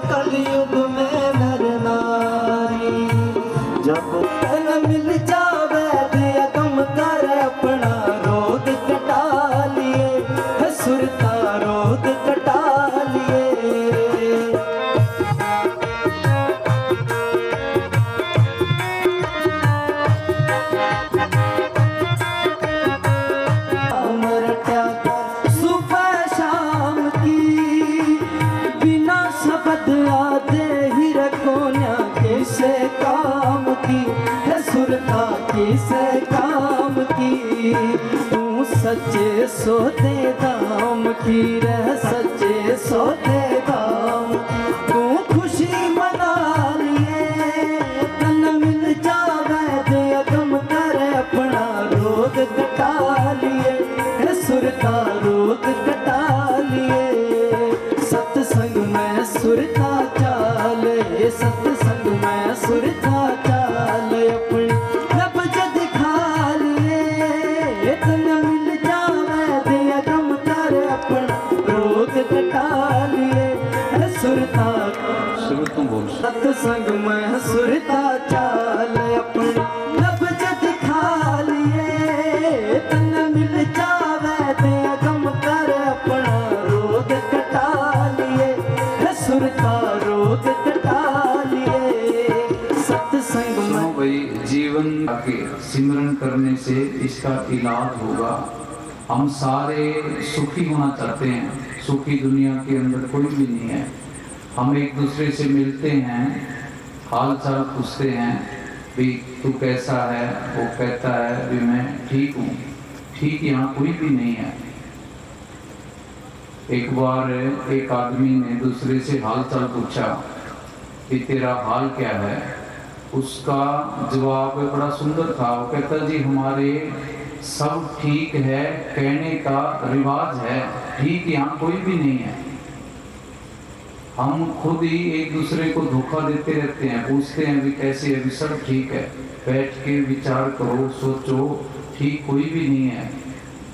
कलयुग में नर नारी जब तन मिल जावे दिया कम कर अपना रोग कटा लिए सुरता रोग कटा लिए सुरता किसे काम की तू सच्चे सोते दाम की रह सच्चे सोते दाम तू खुशी मना लिए तन मिल जावे दे गम कर अपना रोग कटा लिए सुरता रोग कटा लिए सत्संग में सुरता चाले सत्संग में सुरता चाले अपनी रब जद खा लिए इतना मिल जावे दिया गम कर अपना रोग कटा लिए सुरता सत्संग में सुरता चाले अपनी रब जद खा लिए इतना मिल जावे दिया गम कर अपना रोग कटा लिए सुरता रोग कटा लिए सत्संग में भाई जीवन के सिमरन करने से इसका इलाज होगा। हम सारे सुखी होना चाहते हैं, सुखी दुनिया के अंदर कोई भी नहीं है। हम एक दूसरे से मिलते हैं, हाल चाल पूछते हैं भी तू कैसा है, वो कहता है भी मैं ठीक हूँ। ठीक यहाँ कोई भी नहीं है। एक बार एक आदमी ने दूसरे से हाल चाल पूछा कि तेरा हाल क्या है। उसका जवाब बड़ा सुंदर था। वो कहता जी हमारे सब ठीक है कहने का रिवाज है, ठीक यहाँ कोई भी नहीं है। हम खुद ही एक दूसरे को धोखा देते रहते हैं, पूछते हैं भी कैसे है, भी सब ठीक है। बैठ के विचार करो, सोचो, ठीक कोई भी नहीं है।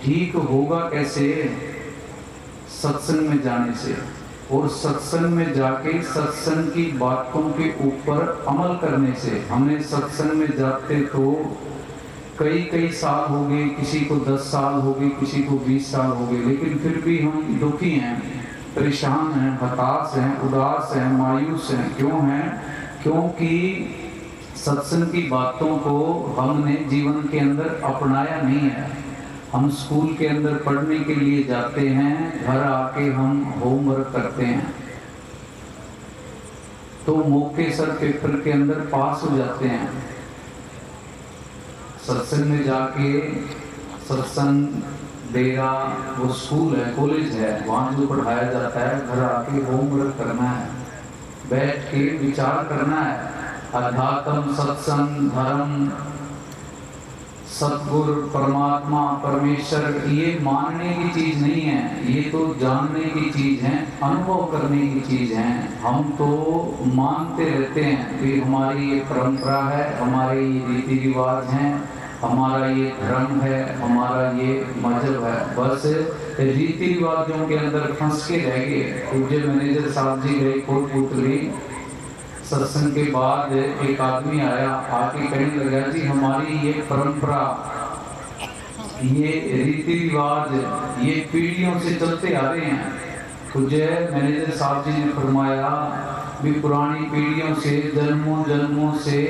ठीक होगा कैसे? सत्संग में जाने से, और सत्संग में जाके सत्संग की बातों के ऊपर अमल करने से। हमने सत्संग में जाते तो कई साल हो गए, किसी को 10 साल हो गए, किसी को 20 साल हो गए, लेकिन फिर भी हम दुखी हैं, परेशान हैं, हताश हैं, उदास हैं, मायूस हैं। क्यों हैं? क्योंकि सत्संग की बातों को हमने जीवन के अंदर अपनाया नहीं है। हम स्कूल के अंदर पढ़ने के लिए जाते हैं, घर आके हम होमवर्क करते हैं तो मौके सर पेपर के अंदर पास हो जाते हैं। सत्संग में जाके सत्संग डेरा वो स्कूल है, कॉलेज है, वहाँ जो पढ़ाया जाता है, घर आके होमवर्क करना है, बैठ के विचार करना है। अध्यात्म, सत्संग, धर्म, सतगुरु, परमात्मा, परमेश्वर ये मानने की चीज नहीं है, ये तो जानने की चीज है, अनुभव करने की चीज है। हम तो मानते रहते हैं कि हमारी ये परंपरा है, हमारे ये रीति रिवाज हैं, हमारा ये धर्म है, हमारा ये मजहब है। बस रीति रिवाजों के अंदर फंस के रह गए। पूज्य मैनेजर साहब जी गए कोटपुतली, सत्संग के बाद एक आदमी आया, आके कहने लगा जी हमारी ये परंपरा, ये रीति रिवाज, ये पीढ़ियों से चलते आ रहे हैं। पूज्य मैनेजर साहब जी ने फरमाया भी पुरानी पीढ़ियों से, जन्मों से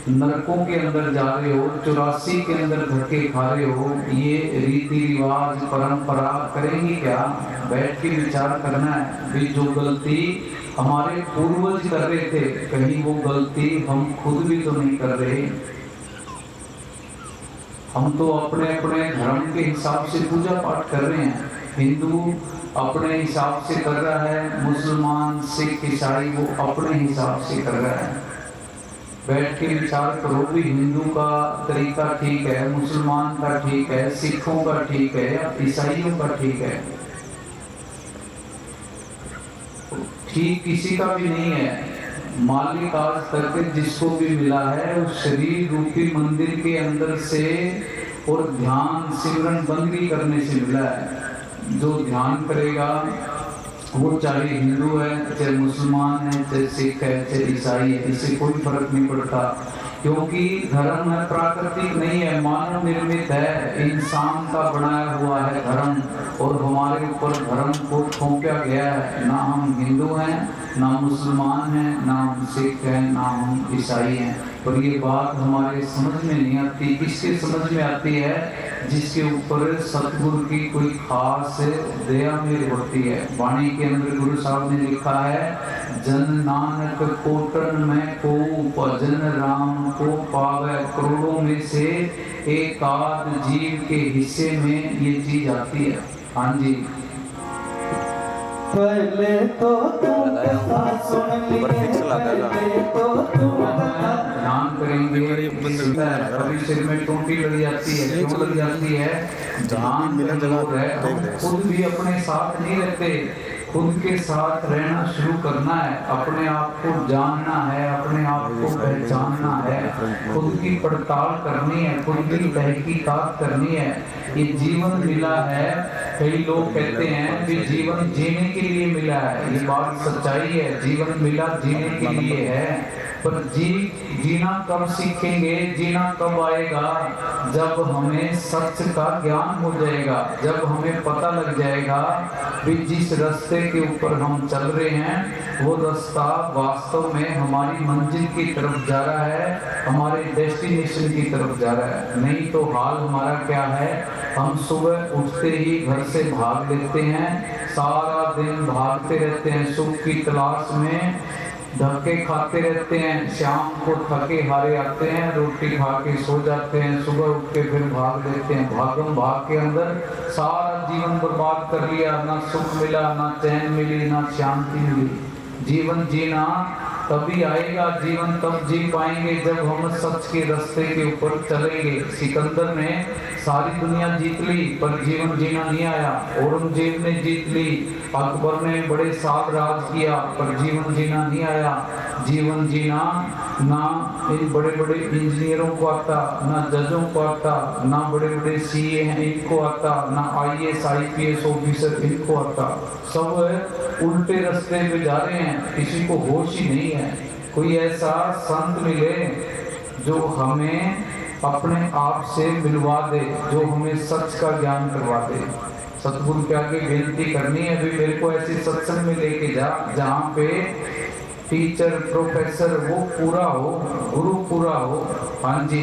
नरकों के अंदर जा रहे हो, 84 के अंदर धक्के खा रहे हो, ये रीति रिवाज परंपरा करेंगी क्या? बैठ के विचार करना है भी जो गलती हमारे पूर्वज कर रहे थे, कहीं वो गलती हम खुद भी तो नहीं कर रहे। हम तो अपने अपने धर्म के हिसाब से पूजा पाठ कर रहे हैं। हिंदू अपने हिसाब से कर रहा है, मुसलमान, सिख, ईसाई वो अपने हिसाब से कर रहा है। बैठ के विचार करो भी हिंदू का तरीका ठीक है, मुसलमान का ठीक है, सिखों का ठीक है या ईसाइयों का ठीक है? ठीक किसी का भी नहीं है। मालिक आज तक जिसको भी मिला है उस शरीर रूपी मंदिर के अंदर से और ध्यान सिमरन बंदगी करने से मिला है। जो ध्यान करेगा वो चाहे हिंदू है, चाहे मुसलमान है, चाहे सिख है, चाहे ईसाई है, इससे कोई फर्क नहीं पड़ता, क्योंकि धर्म है प्राकृतिक नहीं है, मानव निर्मित है, इंसान का बनाया हुआ है धर्म, और हमारे ऊपर धर्म को थोपा गया है। ना हम हिंदू हैं, ना मुसलमान हैं, ना हम सिख हैं, ना हम ईसाई हैं। पर ये बात हमारे समझ में नहीं आती। किसके समझ में आती है? जिसके ऊपर सतगुरु की कोई खास दया मेल होती है। वाणी के अंदर गुरु साहब ने लिखा है, जन नानक कोटन में को भजन राम को पावे, करोड़ों में से एक आध जीव के हिस्से में ये चीज आती है। हाँ जी, पहले तो तुम कथा सुन लिए, पहले तो तुम कथा ध्यान करेंगे। कभी सिर में टोटी लग जाती है, क्यों लग जाती है? ध्यान जगह है, खुद भी अपने साथ नहीं रहते, खुद के साथ रहना शुरू करना है, अपने आप को जानना है, अपने आप को पहचानना है, खुद की पड़ताल करनी है, खुद की तहकीकात करनी है। ये जीवन मिला है, कई लोग कहते हैं कि जीवन जीने के लिए मिला है, ये बात सच्चाई है, जीवन मिला जीने के लिए है, पर जीना कब सीखेंगे, जीना कब आएगा? जब हमें सच का ज्ञान हो जाएगा, जब हमें पता लग जाएगा कि जिस रास्ते के ऊपर हम चल रहे हैं वो रास्ता वास्तव में हमारी मंजिल की तरफ जा रहा है, हमारे डेस्टिनेशन की तरफ जा रहा है। नहीं तो हाल हमारा क्या है? हम सुबह उठते ही घर से भाग लेते हैं, सारा दिन भागते रहते हैं, सुख की तलाश में धक्के खाते रहते हैं, शाम को थके हारे आते हैं, रोटी खा के सो जाते हैं, सुबह उठ के फिर भाग लेते हैं। भागम भाग के अंदर सारा जीवन बर्बाद कर लिया, ना सुख मिला, ना चैन मिली, ना शांति मिली। जीवन जीना तभी आएगा, जीवन तब जी पाएंगे जब हम सच के रास्ते के ऊपर चलेंगे। सिकंदर ने सारी दुनिया जीत ली पर जीवन जीना नहीं आया, औरंगजेब ने जीत ली, अकबर ने बड़े साल राज किया पर जीवन जीना नहीं आया। जीवन जीना ना इन बड़े बड़े इंजीनियरों को आता, ना जजों को आता, ना बड़े बड़े सीए हैं इनको आता, ना आईएएस आईपीएस ऑफिसर इनको आता। सब उल्टे रास्ते पे जा रहे हैं, किसी को होश ही नहीं है। कोई ऐसा संत मिले जो हमें अपने आप से मिलवा दे, जो हमें सच का ज्ञान करवा दे। सतगुरु के आगे बेनती करनी है, भी मेरे को ऐसे सत्संग में लेके जा जहाँ पे टीचर प्रोफेसर वो पूरा हो, गुरु पूरा हो। हाँ जी,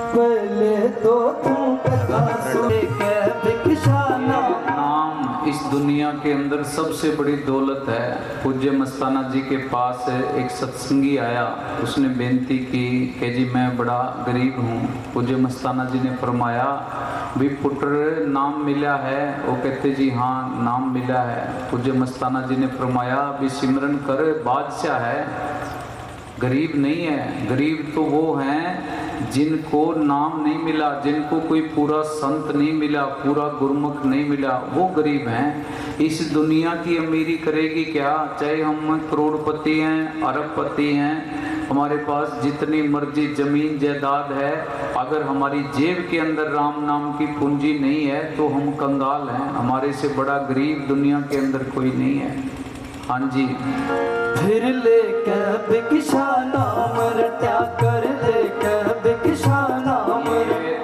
पहले तो तुम कथा सुन के भिक्षाना। नाम इस दुनिया के अंदर सबसे बड़ी दौलत है। पूज्य मस्ताना जी के पास एक सत्संगी आया, उसने बेनती की कि जी मैं बड़ा गरीब हूँ। पूज्य मस्ताना जी ने फरमाया भी पुत्र नाम मिला है? वो कहते जी हाँ नाम मिला है। पूज्य मस्ताना जी ने फरमाया भी सिमरन कर, बादशाह है, गरीब नहीं है। गरीब तो वो हैं जिनको नाम नहीं मिला, जिनको कोई पूरा संत नहीं मिला, पूरा गुरमुख नहीं मिला, वो गरीब हैं। इस दुनिया की अमीरी करेगी क्या? चाहे हम करोड़पति हैं, अरबपति हैं, हमारे पास जितनी मर्जी जमीन जायदाद है, अगर हमारी जेब के अंदर राम नाम की पूंजी नहीं है तो हम कंगाल हैं। हमारे से बड़ा गरीब दुनिया के अंदर कोई नहीं है। हाँ जी, फिर लेके भिक्षा नाम रट्या कर, लेके भिक्षा नाम।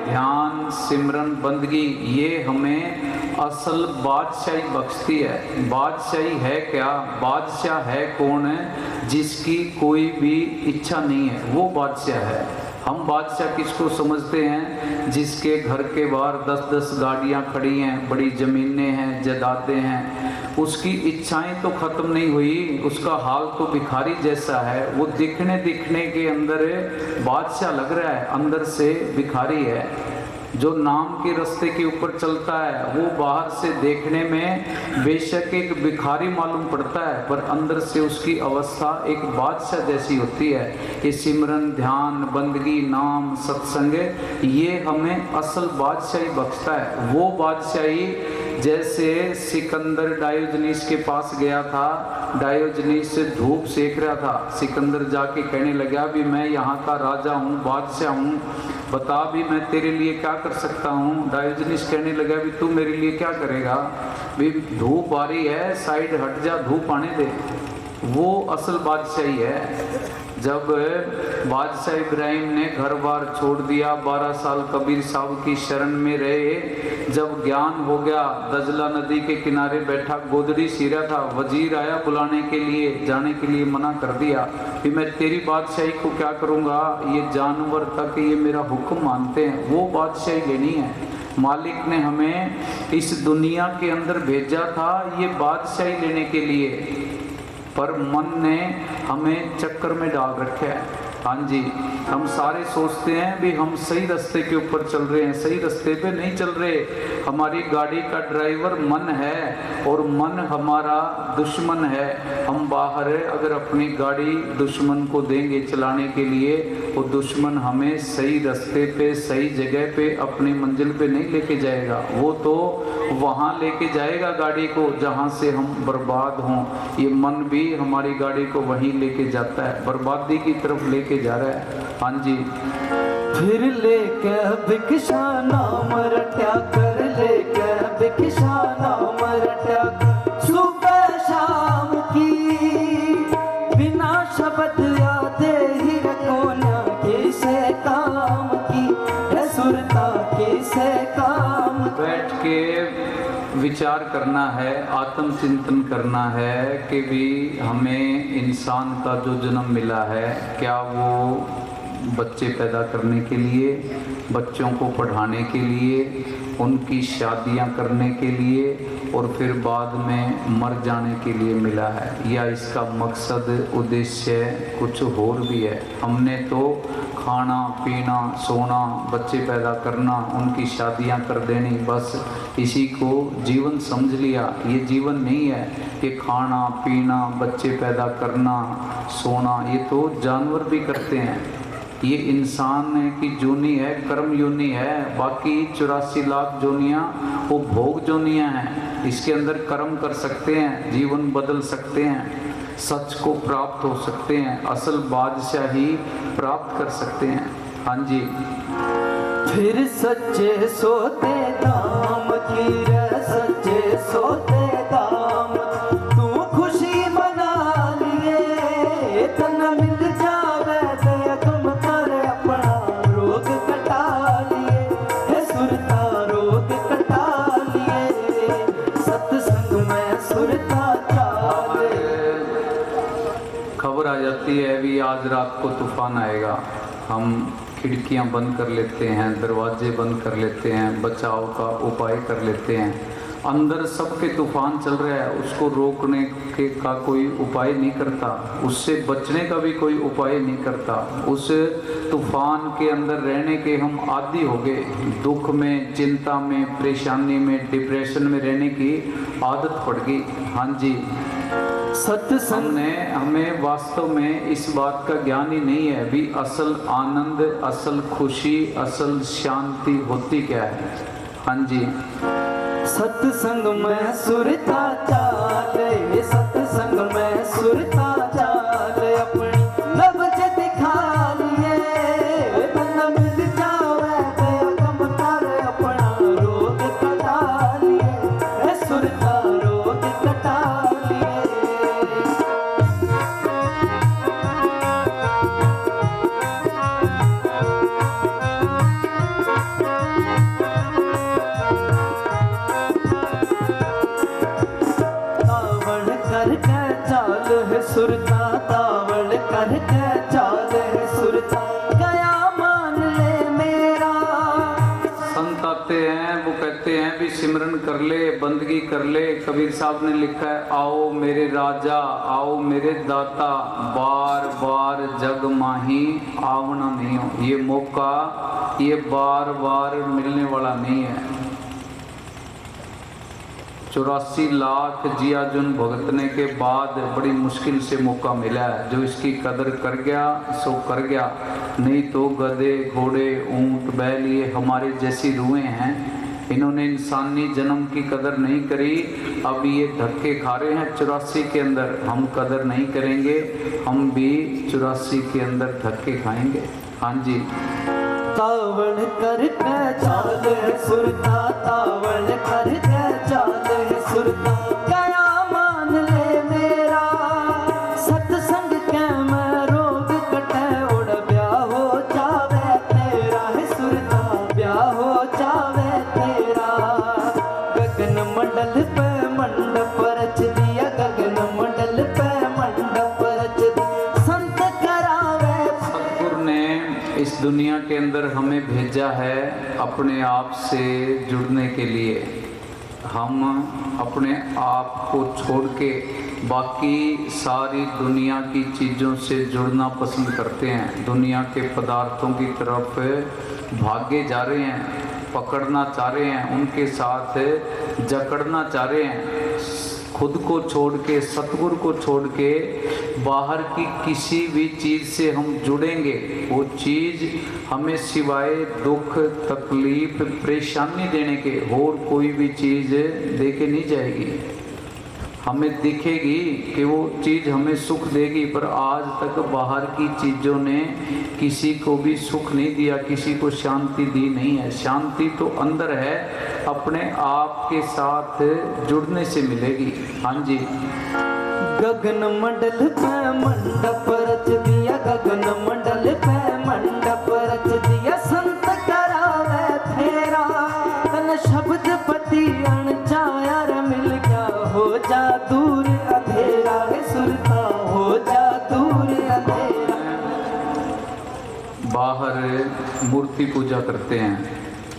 ध्यान सिमरन बंदगी ये हमें असल बादशाही बख्शती है। बादशाही है क्या? बादशाह है कौन है? जिसकी कोई भी इच्छा नहीं है, वो बादशाह है। हम बादशाह किसको समझते हैं? जिसके घर के बाहर 10-10 गाड़ियां खड़ी हैं, बड़ी ज़मीनें हैं, जायदादें हैं, उसकी इच्छाएं तो ख़त्म नहीं हुई, उसका हाल तो भिखारी जैसा है। वो दिखने के अंदर बादशाह लग रहा है, अंदर से भिखारी है। जो नाम के रास्ते के ऊपर चलता है वो बाहर से देखने में बेशक एक भिखारी मालूम पड़ता है, पर अंदर से उसकी अवस्था एक बादशाह जैसी होती है। ये सिमरन, ध्यान, बंदगी, नाम, सत्संग ये हमें असल बादशाही बख्शता है। वो बादशाही जैसे सिकंदर डायोजनीस के पास गया था, डायोजनीस धूप सेक रहा था, सिकंदर जाके कहने लगा भी मैं यहाँ का राजा हूँ, बादशाह हूँ, बता भी मैं तेरे लिए क्या कर सकता हूँ। डायोजनीस कहने लगा भी तू मेरे लिए क्या करेगा, भी धूप आ रही है, साइड हट जा, धूप आने दे। वो असल बादशाही है। जब बादशाह इब्राहिम ने घर बार छोड़ दिया, 12 साल कबीर साहब की शरण में रहे, जब ज्ञान हो गया, दजला नदी के किनारे बैठा गोदड़ी सीरा था, वजीर आया बुलाने के लिए, जाने के लिए मना कर दिया कि मैं तेरी बादशाही को क्या करूँगा, ये जानवर तक ये मेरा हुक्म मानते हैं। वो बादशाही लेनी है। मालिक ने हमें इस दुनिया के अंदर भेजा था ये बादशाही लेने के लिए, पर मन ने हमें चक्कर में डाल रखा है। हाँ जी, हम सारे सोचते हैं भी हम सही रास्ते के ऊपर चल रहे हैं, सही रास्ते पे नहीं चल रहे। हमारी गाड़ी का ड्राइवर मन है और मन हमारा दुश्मन है। हम बाहर अगर अपनी गाड़ी दुश्मन को देंगे चलाने के लिए, वो दुश्मन हमें सही रास्ते पे, सही जगह पे, अपनी मंजिल पे नहीं लेके जाएगा। वो तो वहाँ लेके जाएगा गाड़ी को जहाँ से हम बर्बाद हों। ये मन भी हमारी गाड़ी को वहीं लेके जाता है, बर्बादी की तरफ लेके जा रहा है। हाँ जी, फिर लेके भिक्षा नाम रट्या कर, लेके भिक्षा नाम रट्या कर, सुबह शाम की बिना शब्द यादे ही रखोना कैसे काम की है सुरता कैसे काम। बैठ के विचार करना है, आत्मचिंतन करना है कि भी हमें इंसान का जो जन्म मिला है, क्या वो बच्चे पैदा करने के लिए, बच्चों को पढ़ाने के लिए, उनकी शादियां करने के लिए और फिर बाद में मर जाने के लिए मिला है, या इसका मकसद उद्देश्य कुछ और भी है। हमने तो खाना पीना सोना, बच्चे पैदा करना, उनकी शादियां कर देनी, बस इसी को जीवन समझ लिया। ये जीवन नहीं है कि खाना पीना, बच्चे पैदा करना, सोना, ये तो जानवर भी करते हैं। ये इंसान की जोनी है, कर्म योनि है। बाकी 84 लाख जोनियाँ वो भोग जोनियाँ हैं। इसके अंदर कर्म कर सकते हैं, जीवन बदल सकते हैं, सच को प्राप्त हो सकते हैं, असल बादशाही प्राप्त कर सकते हैं। हाँ जी, फिर सच्चे सोते दाम की रे, सच्चे सोते दाम, तू खुशी मना लिए, तन मिल जावे दे तुम कर अपना रोग कटा लिए, है सुरता रोग कटा लिए, सत्संग में सुरता चाले। खबर आ जाती है भी आज रात को तूफान आएगा, हम खिड़कियां बंद कर लेते हैं, दरवाजे बंद कर लेते हैं, बचाव का उपाय कर लेते हैं। अंदर सबके तूफान चल रहा है, उसको रोकने के का कोई उपाय नहीं करता, उससे बचने का भी कोई उपाय नहीं करता। उस तूफान के अंदर रहने के हम आदी हो गए, दुख में, चिंता में, परेशानी में, डिप्रेशन में रहने की आदत पड़ गई। हाँ जी, सत्संग ने हमें वास्तव में इस बात का ज्ञान ही नहीं है भी असल आनंद, असल खुशी, असल शांति होती क्या है। हाँ जी, सत्संग में सुरता चाले, सत्संग में सुरता चाले, अपनी लफ्ज दिखा लिए, तन मिल जावे ते कम कर अपना रोग कटा लिए, है सुरता रोग कटा लिए। सुरता तावड़ करके चाल है सुरता, गया मान ले मेरा। संत आते हैं, वो कहते हैं भी सिमरन कर ले, बंदगी कर ले। कबीर साहब ने लिखा है, आओ मेरे राजा, आओ मेरे दाता, बार बार जग माही आवना नहीं हो। ये मौका ये बार बार मिलने वाला नहीं है। 84 लाख जियाजुन भुगतने के बाद बड़ी मुश्किल से मौका मिला है। जो इसकी कदर कर गया सो कर गया, नहीं तो गधे घोड़े ऊंट बैल ये हमारे जैसी रूहें हैं, इन्होंने इंसानी जन्म की कदर नहीं करी, अब ये धक्के खा रहे हैं 84 के अंदर। हम कदर नहीं करेंगे, हम भी 84 के अंदर धक्के खाएंगे। हाँ जी। तावड़ करके चाले सुरता, तावड़ करके चाले सुरता, गया मान ले मेरा सत्संग के मैं रोग कटे, उड़ ब्याह हो जावे तेरा है सुरता, ब्याह हो जावे तेरा। गगन मंडल पे मंडप रच दिया, गगन मंडल पे मंडप रच दिया, संत करावे। सतगुरु ने इस दुनिया के अंदर हमें भेजा है अपने आप से जुड़ने के लिए। हम अपने आप को छोड़ के बाकी सारी दुनिया की चीज़ों से जुड़ना पसंद करते हैं। दुनिया के पदार्थों की तरफ भागे जा रहे हैं, पकड़ना चाह रहे हैं, उनके साथ जकड़ना चाह रहे हैं। खुद को छोड़ के, सतगुरु को छोड़ के बाहर की किसी भी चीज़ से हम जुड़ेंगे, वो चीज़ हमें सिवाय दुख, तकलीफ, परेशानी देने के और कोई भी चीज़ दे के नहीं जाएगी। हमें दिखेगी कि वो चीज़ हमें सुख देगी, पर आज तक बाहर की चीज़ों ने किसी को भी सुख नहीं दिया, किसी को शांति दी नहीं है। शांति तो अंदर है, अपने आप के साथ जुड़ने से मिलेगी। हाँ जी। गगन मंडल पे मंडप रच दिया, गगन मंडल पे मंडप रच दिया, संत करावे फेरा, तन शब्द पति अनचाया रे मिल गया, हो जा दूर अंधेरा रे सुरता, हो जा दूर अंधेरा। बाहर मूर्ति पूजा करते हैं,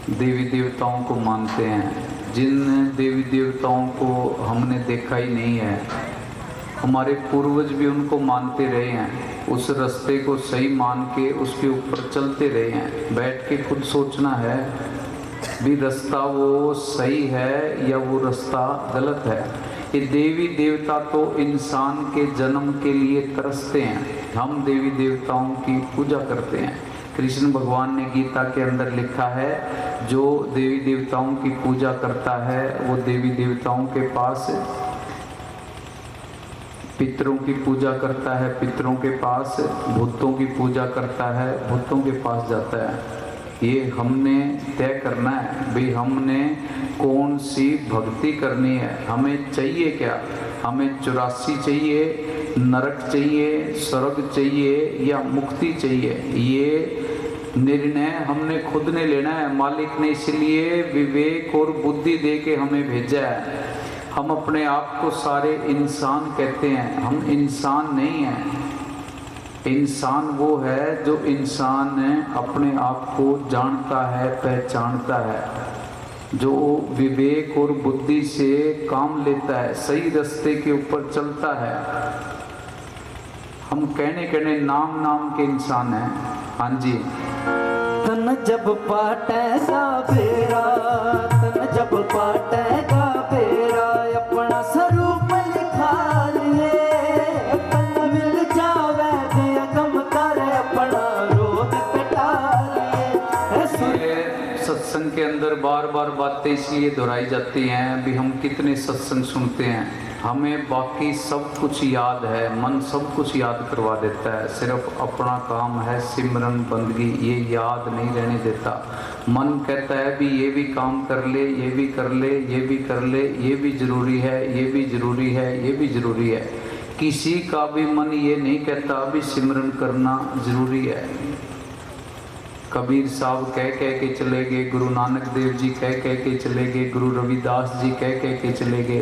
देवी देवताओं को मानते हैं, जिन देवी देवताओं को हमने देखा ही नहीं है। हमारे पूर्वज भी उनको मानते रहे हैं, उस रास्ते को सही मान के उसके ऊपर चलते रहे हैं। बैठ के खुद सोचना है भी रास्ता वो सही है या वो रास्ता गलत है। ये देवी देवता तो इंसान के जन्म के लिए तरसते हैं, हम देवी देवताओं की पूजा करते हैं। कृष्ण भगवान ने गीता के अंदर लिखा है, जो देवी देवताओं की पूजा करता है वो देवी देवताओं के पास, पितरों की पूजा करता है पितरों के पास, भूतों की पूजा करता है भूतों के पास जाता है। ये हमने तय करना है भाई हमने कौन सी भक्ति करनी है, हमें चाहिए क्या। हमें 84 चाहिए, नरक चाहिए, स्वर्ग चाहिए या मुक्ति चाहिए, ये निर्णय हमने खुद ने लेना है। मालिक ने इसलिए विवेक और बुद्धि दे के हमें भेजा है। हम अपने आप को सारे इंसान कहते हैं, हम इंसान नहीं हैं। इंसान वो है जो इंसान अपने आप को जानता है, पहचानता है, जो विवेक और बुद्धि से काम लेता है, सही रास्ते के ऊपर चलता है। हम कहने नाम के इंसान हैं। हाँ जी। तन जब पाटेगा बेरा, तन जब पाटेगा बेरा, अपना स्वरूप लिखा लिए, तन मिल जावे दिया गम कर, अपना रोग कटा लिए। सत्संग के अंदर बार बार बातें इसलिए दोहराई जाती हैं भी हम कितने सत्संग सुनते हैं, हमें बाकी सब कुछ याद है, मन सब कुछ याद करवा देता है, सिर्फ अपना काम है सिमरन बंदगी, ये याद नहीं रहने देता। मन कहता है भी ये भी काम कर ले, ये भी कर ले, ये भी कर ले, ये भी ज़रूरी है, ये भी ज़रूरी है, ये भी ज़रूरी है। किसी का भी मन ये नहीं कहता भी सिमरन करना ज़रूरी है। कबीर साहब कह के चले गए, गुरु नानक देव जी कह के चले गए, गुरु रविदास जी कह के चले गए,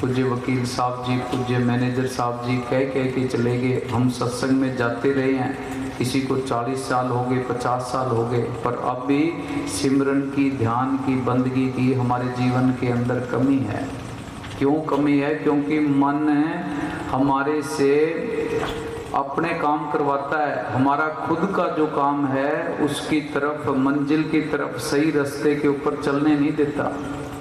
पूज्य वकील साहब जी, पूज्य मैनेजर साहब जी कह के चले गए। हम सत्संग में जाते रहे हैं, किसी को 40 साल हो गए, 50 साल हो गए, पर अब भी सिमरन की, ध्यान की, बंदगी की हमारे जीवन के अंदर कमी है। क्यों कमी है? क्योंकि मन हमारे से अपने काम करवाता है, हमारा खुद का जो काम है उसकी तरफ, मंजिल की तरफ, सही रास्ते के ऊपर चलने नहीं देता।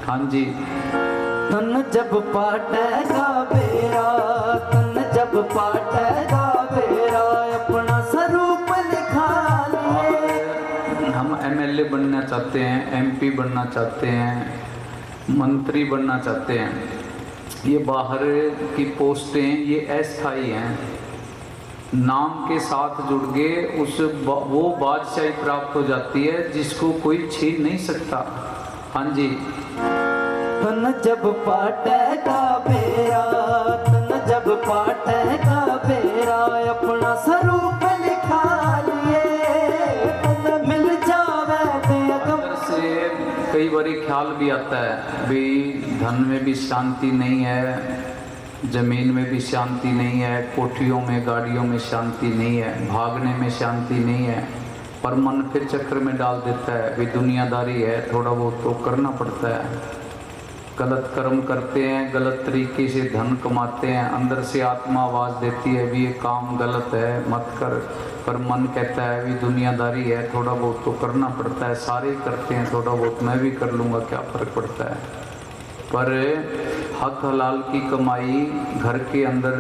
हाँ जी। तन जब पाटेगा बेरा, तन जब पाटेगा बेरा, अपना स्वरूप लिखा लिए। हम MLA बनना चाहते हैं, एमपी बनना चाहते हैं, मंत्री बनना चाहते हैं, ये बाहर की पोस्टें ये अस्थायी हैं। नाम के साथ जुड़ गए वो बादशाही प्राप्त हो जाती है जिसको कोई छीन नहीं सकता। हाँ जी। तन जब पाटेगा बेरा, तन जब पाटेगा बेरा, अपना स्वरूप लिखा लिए, तन मिल जावे दे अंदर से कई बार ख्याल भी आता है भी धन में भी शांति नहीं है, जमीन में भी शांति नहीं है, कोठियों में गाड़ियों में शांति नहीं है, भागने में शांति नहीं है, पर मन फिर चक्कर में डाल देता है भी दुनियादारी है, थोड़ा बहुत तो करना पड़ता है। गलत कर्म करते हैं, गलत तरीके से धन कमाते हैं, अंदर से आत्मा आवाज़ देती है भी ये काम गलत है मत कर, पर मन कहता है भी दुनियादारी है, थोड़ा बहुत तो करना पड़ता है, सारे करते हैं, थोड़ा बहुत मैं भी कर लूँगा, क्या फ़र्क पड़ता है। पर हक हलाल की कमाई घर के अंदर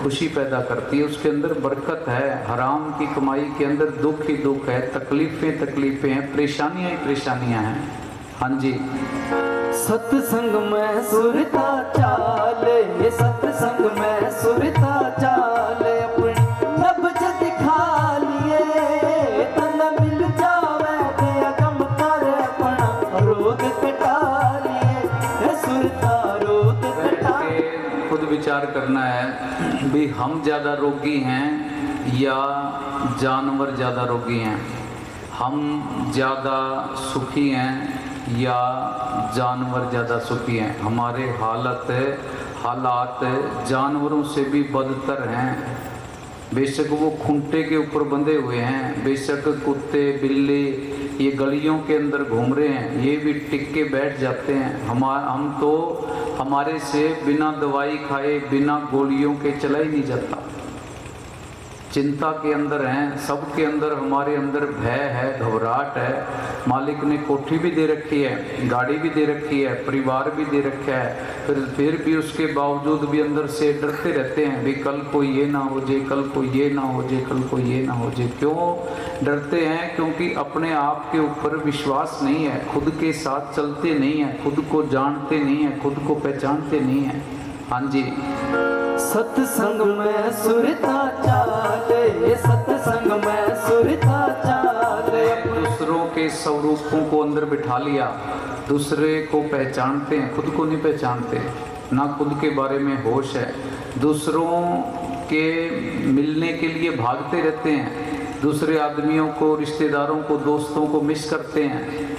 खुशी पैदा करती है, उसके अंदर बरकत है। हराम की कमाई के अंदर दुख ही दुख है, तकलीफ़ें तकलीफ़ें हैं, परेशानियाँ ही परेशानियाँ हैं। हाँ जी। सत्संग में सुरता चाल, ये सत्संग में सुरता चाल, अपनी नब्ज दिखा लिए, तन मिल जावे दे अगम कर, अपना रोग कटा लिए, सुरता रोग कटा। खुद विचार करना है भी हम ज़्यादा रोगी हैं या जानवर ज़्यादा रोगी हैं, हम ज़्यादा सुखी हैं या जानवर ज़्यादा सुखी हैं। हमारे हालात जानवरों से भी बदतर हैं। बेशक वो खूंटे के ऊपर बंधे हुए हैं, बेशक कुत्ते बिल्ली ये गलियों के अंदर घूम रहे हैं, ये भी टिक के बैठ जाते हैं। हम तो हमारे से बिना दवाई खाए बिना गोलियों के चला ही नहीं जाता। चिंता के अंदर हैं, सबके अंदर, हमारे अंदर भय है, घबराहट है। मालिक ने कोठी भी दे रखी है, गाड़ी भी दे रखी है, परिवार भी दे रखा है, फिर भी उसके बावजूद भी अंदर से डरते रहते हैं भी कल को ये ना हो जाए, कल को ये ना हो जाए, कल को ये ना हो जाए। क्यों डरते हैं? क्योंकि अपने आप के ऊपर विश्वास नहीं है, खुद के साथ चलते नहीं हैं, खुद को जानते नहीं हैं, खुद को पहचानते नहीं हैं। हाँ जी। सत्संग में सुरता चाल, ये सत्संग में सुरता चाल, दूसरों के स्वरूपों को अंदर बिठा लिया, दूसरे को पहचानते हैं, खुद को नहीं पहचानते, ना खुद के बारे में होश है, दूसरों के मिलने के लिए भागते रहते हैं, दूसरे आदमियों को, रिश्तेदारों को, दोस्तों को मिस करते हैं,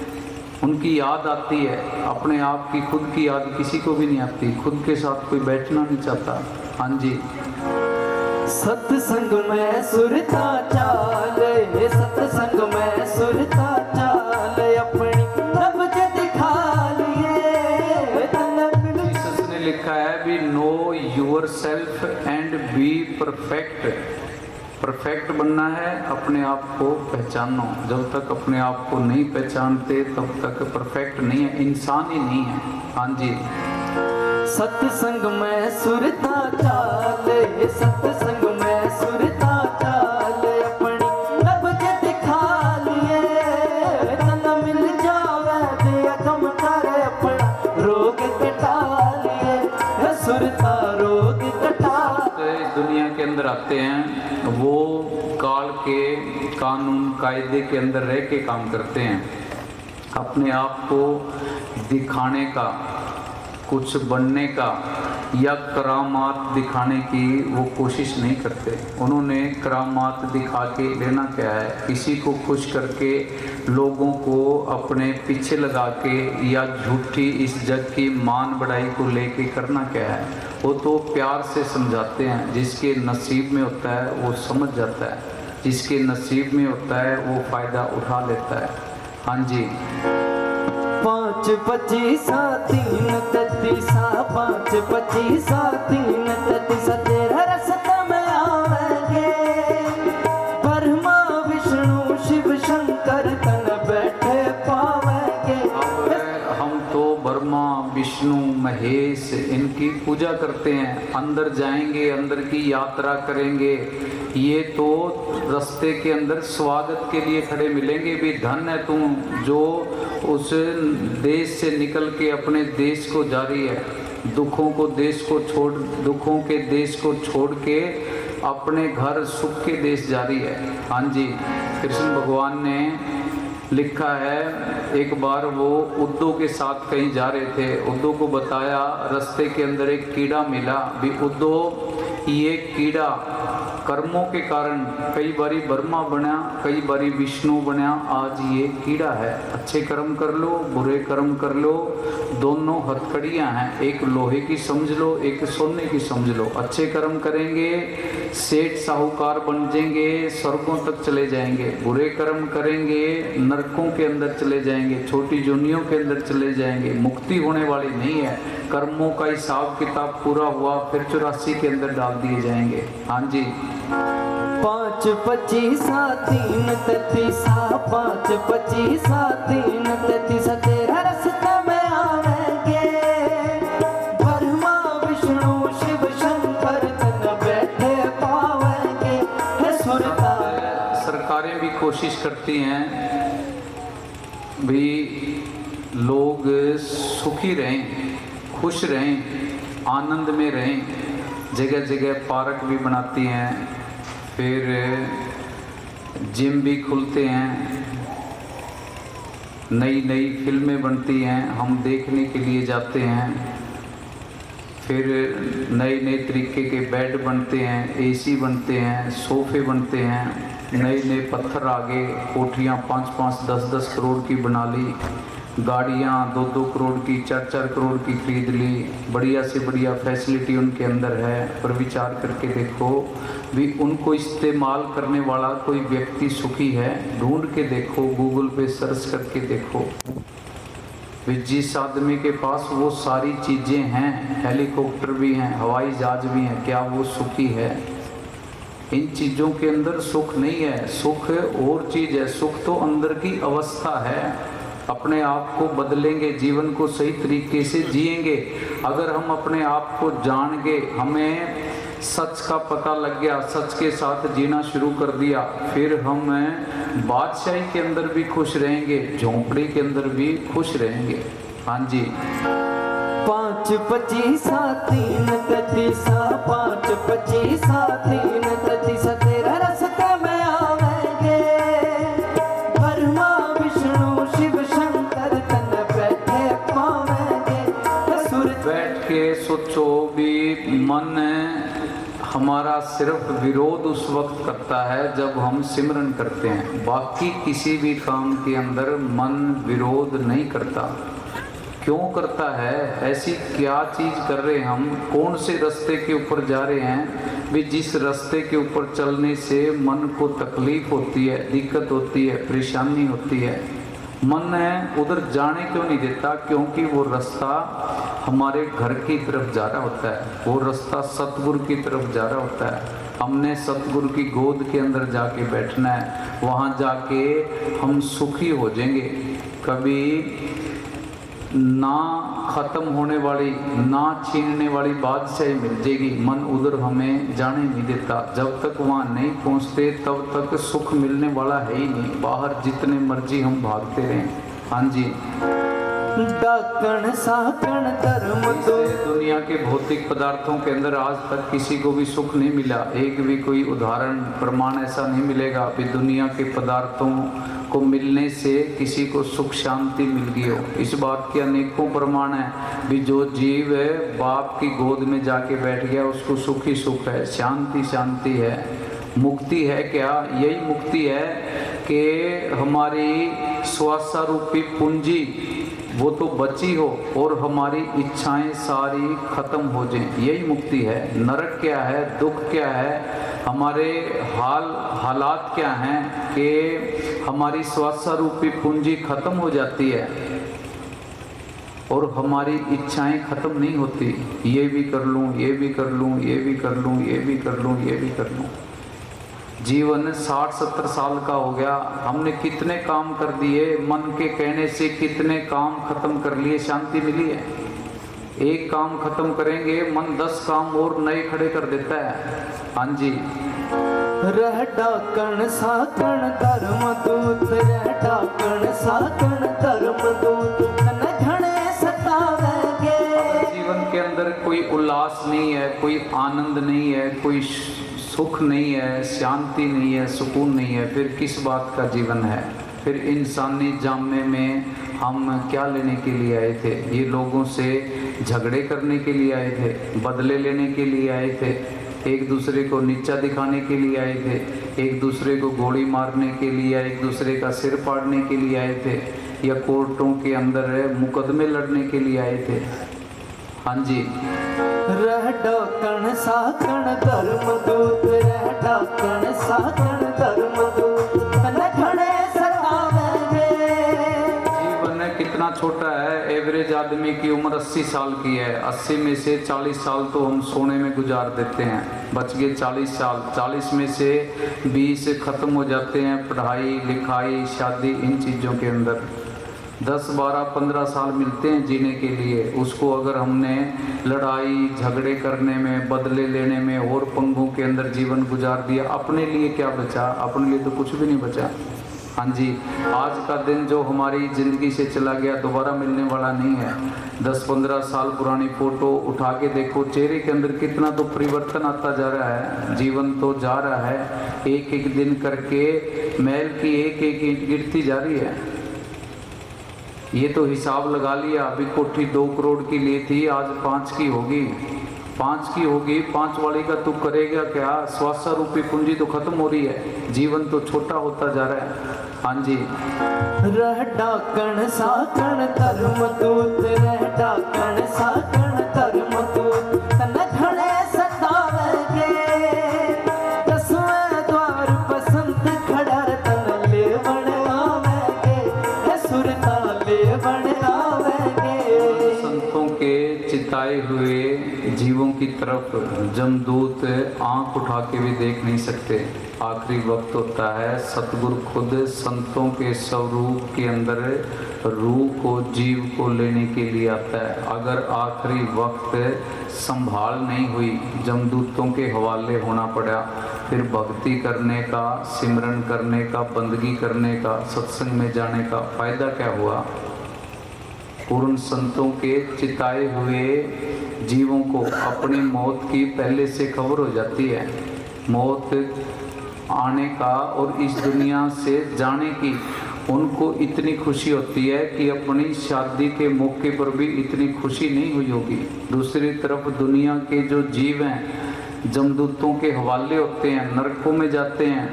उनकी याद आती है, अपने आप की खुद की याद किसी को भी नहीं आती, खुद के साथ कोई बैठना नहीं चाहता। हाँ जी। सत्संग में सुरता चाल, ये सत्संग में सुरता चाल, अपनी नब्ज दिखा लिए, जीसस ने लिखा है भी know your self and be perfect. Perfect बनना है, अपने आप को पहचानो। जब तक अपने आप को नहीं पहचानते तब तक परफेक्ट नहीं है, इंसान ही नहीं है। हाँ जी। सत्संग में सुरता चाल, ये सत्संग में सुरता चाल, अपनी नब्ज दिखा लिए, तन मिल जावे दे अगम कर, अपना रोग कटा लिए, सुरता रोग कटा। इस दुनिया के अंदर आते हैं, वो काल के कानून कायदे के अंदर रह के काम करते हैं, अपने आप को दिखाने का, कुछ बनने का या करामात दिखाने की वो कोशिश नहीं करते। उन्होंने करामात दिखा के लेना क्या है? किसी को खुश करके लोगों को अपने पीछे लगा के या झूठी इस जग की मान बढ़ाई को लेके करना क्या है? वो तो प्यार से समझाते हैं, जिसके नसीब में होता है वो समझ जाता है, जिसके नसीब में होता है वो फ़ायदा उठा लेता है। हाँ जी। 5 25 3 33 5 25 3 33 तेरा रास्ता में आवेंगे, ब्रह्मा विष्णु शिव शंकर तन बैठे पावेंगे। हम तो ब्रह्मा विष्णु महेश इनकी पूजा करते हैं, अंदर जाएंगे, अंदर की यात्रा करेंगे, ये तो रास्ते के अंदर स्वागत के लिए खड़े मिलेंगे भी। धन है तुम जो उस देश से निकल के अपने देश को जा रही है, दुखों के देश को छोड़ के अपने घर सुख के देश जा रही है। हाँ जी, कृष्ण भगवान ने लिखा है, एक बार वो उद्धव के साथ कहीं जा रहे थे, उद्धव को बताया, रास्ते के अंदर एक कीड़ा मिला भी। उद्धव, ये कीड़ा कर्मों के कारण कई बारी ब्रह्मा बना, कई बारी विष्णु बना, आज ये कीड़ा है। अच्छे कर्म कर लो, बुरे कर्म कर लो, दोनों हथकड़ियाँ हैं, एक लोहे की समझ लो, एक सोने की समझ लो। अच्छे कर्म करेंगे सेठ साहूकार बन जाएंगे, स्वर्गों तक चले जाएंगे। बुरे कर्म करेंगे नरकों के अंदर चले जाएंगे, छोटी जोनियों के अंदर चले जाएंगे। मुक्ति होने वाली नहीं है। कर्मों का हिसाब किताब पूरा हुआ, फिर 84 के अंदर डाल दिए जाएंगे। हाँ जी, 5 25 3 33 5 25 3 33 तेरा रास्ता में आवेंगे। ब्रह्मा विष्णु शिव शंकर तन बैठे पावेंगे। हे सुरता सरकारें भी कोशिश करती हैं भी लोग सुखी रहें, खुश रहें, आनंद में रहें। जगह जगह पार्क भी बनाती हैं, फिर जिम भी खुलते हैं, नई नई फिल्में बनती हैं, हम देखने के लिए जाते हैं। फिर नए नए तरीके के बेड बनते हैं, एसी बनते हैं, सोफे बनते हैं, नए नए पत्थर आ गए, कोठियाँ 5-5 10-10 करोड़ की बना ली, गाड़ियाँ 2-2 करोड़ की 4-4 करोड़ की खरीद ली। बढ़िया से बढ़िया फैसिलिटी उनके अंदर है, पर विचार करके देखो भी उनको इस्तेमाल करने वाला कोई व्यक्ति सुखी है? ढूंढ के देखो, गूगल पे सर्च करके देखो भी जिस आदमी के पास वो सारी चीज़ें हैं, हेलीकॉप्टर भी हैं, हवाई जहाज भी हैं, क्या वो सुखी है? इन चीज़ों के अंदर सुख नहीं है। सुख और चीज़ है, सुख तो अंदर की अवस्था है। अपने आप को बदलेंगे, जीवन को सही तरीके से जिएंगे। अगर हम अपने आप को जान के, हमें सच का पता लग गया, सच के साथ जीना शुरू कर दिया, फिर हम बादशाही के अंदर भी खुश रहेंगे, झोंपड़ी के अंदर भी खुश रहेंगे। हाँ जी, 5 25 3 33 5 25 3 33 तेरा रास्ता में आवेंगे। ब्रह्मा विष्णु शिव शंकर तन बैठे पावेंगे। बैठ के सोचो भी मन हमारा सिर्फ विरोध उस वक्त करता है जब हम सिमरन करते हैं, बाकी किसी भी काम के अंदर मन विरोध नहीं करता। क्यों करता है? ऐसी क्या चीज़ कर रहे हैं हम, कौन से रास्ते के ऊपर जा रहे हैं भी जिस रास्ते के ऊपर चलने से मन को तकलीफ होती है, दिक्कत होती है, परेशानी होती है। मन है उधर जाने क्यों नहीं देता? क्योंकि वो रास्ता हमारे घर की तरफ जा रहा होता है, वो रास्ता सतगुरु की तरफ जा रहा होता है। हमने सतगुरु की गोद के अंदर जाके बैठना है, वहाँ जाके हम सुखी हो जाएंगे। कभी ना ख़त्म होने वाली, ना छीनने वाली बादशाही मिल जाएगी। मन उधर हमें जाने नहीं देता। जब तक वहाँ नहीं पहुँचते तब तक सुख मिलने वाला है ही नहीं, बाहर जितने मर्जी हम भागते रहें। हाँ जी, डाकण साकण धर्म तो दुनिया के भौतिक पदार्थों के अंदर आज तक किसी को भी सुख नहीं मिला। एक भी कोई उदाहरण प्रमाण ऐसा नहीं मिलेगा कि दुनिया के पदार्थों को मिलने से किसी को सुख शांति मिल गई हो। इस बात के अनेकों प्रमाण है भी जो जीव है बाप की गोद में जाके बैठ गया उसको सुख ही सुख है, शांति शांति है। मुक्ति है क्या? यही मुक्ति है कि हमारी स्वास्थ्य पूंजी वो तो बची हो और हमारी इच्छाएं सारी खत्म हो जाएं, यही मुक्ति है। नरक क्या है? दुख क्या है? हमारे हालात क्या हैं कि हमारी स्वास्थ्य पूंजी खत्म हो जाती है और हमारी इच्छाएं खत्म नहीं होती। ये भी कर लूँ, ये भी कर लूँ, ये भी कर लूँ, ये भी कर लूँ, ये भी कर लूँ। जीवन 60-70 साल का हो गया, हमने कितने काम कर दिए, मन के कहने से कितने काम खत्म कर लिए, शांति मिली है? एक काम खत्म करेंगे मन 10 काम और नए खड़े कर देता है। हाँ जी, रह डाकण साकण धर्म दूत, रह डाकण साकण धर्म दूत, तन घणे सतावेंगे। जीवन के अंदर कोई उल्लास नहीं है, कोई आनंद नहीं है, कोई सुख नहीं है, शांति नहीं है, सुकून नहीं है, फिर किस बात का जीवन है? फिर इंसानी जामे में हम क्या लेने के लिए आए थे? ये लोगों से झगड़े करने के लिए आए थे, बदले लेने के लिए आए थे, एक दूसरे को नीचा दिखाने के लिए आए थे, एक दूसरे को गोली मारने के लिए, एक दूसरे का सिर फाड़ने के लिए आए थे, या कोर्टों के अंदर मुकदमे लड़ने के लिए आए थे? हाँ जी। रह डाकण साकण धर्म दूत, रह डाकण साकण धर्म दूत, तन घणे सतावेंगे। जीवन कितना छोटा है। एवरेज आदमी की उम्र 80 साल की है। 80 में से 40 साल तो हम सोने में गुजार देते हैं, बच गए 40 साल। 40 में से 20 खत्म हो जाते हैं पढ़ाई लिखाई शादी इन चीज़ों के अंदर। 10, 12, 15 साल मिलते हैं जीने के लिए। उसको अगर हमने लड़ाई झगड़े करने में, बदले लेने में और पंगों के अंदर जीवन गुजार दिया, अपने लिए क्या बचा? अपने लिए तो कुछ भी नहीं बचा। हाँ जी। आज का दिन जो हमारी ज़िंदगी से चला गया दोबारा मिलने वाला नहीं है। 10-15 साल पुरानी फ़ोटो उठा के देखो, चेहरे के अंदर कितना तो परिवर्तन आता जा रहा है। जीवन तो जा रहा है, एक एक दिन करके मैल की एक एक ईंट गिरती जा रही है। ये तो हिसाब लगा लिया, अभी कोठी 2 करोड़ की ली थी, आज 5 की होगी, 5 की होगी। 5 वाली का तू करेगा क्या? स्वास्थ्य रूपी पूंजी तो खत्म हो रही है, जीवन तो छोटा होता जा रहा है। हाँ जी। रह डाकण साकण धर्म दूत, रह डाकण साकण धर्म दूत, तन घणे सतावेंगे। 10वें द्वार बसंत खड़ा तन लेवण आवेंगे, सुरता लेवण आवेंगे। संतों के चिताए हुए जीवों की तरफ जमदूत आंख उठा के भी देख नहीं सकते। आखिरी वक्त होता है, सतगुरु खुद संतों के स्वरूप के अंदर रूह को, जीव को लेने के लिए आता है। अगर आखिरी वक्त संभाल नहीं हुई, जमदूतों के हवाले होना पड़ा, फिर भक्ति करने का, सिमरन करने का, बंदगी करने का, सत्संग में जाने का फ़ायदा क्या हुआ? पूर्ण संतों के चिताए हुए जीवों को अपनी मौत की पहले से खबर हो जाती है। मौत आने का और इस दुनिया से जाने की उनको इतनी खुशी होती है कि अपनी शादी के मौके पर भी इतनी खुशी नहीं हुई होगी। दूसरी तरफ दुनिया के जो जीव हैं जमदूतों के हवाले होते हैं, नरकों में जाते हैं,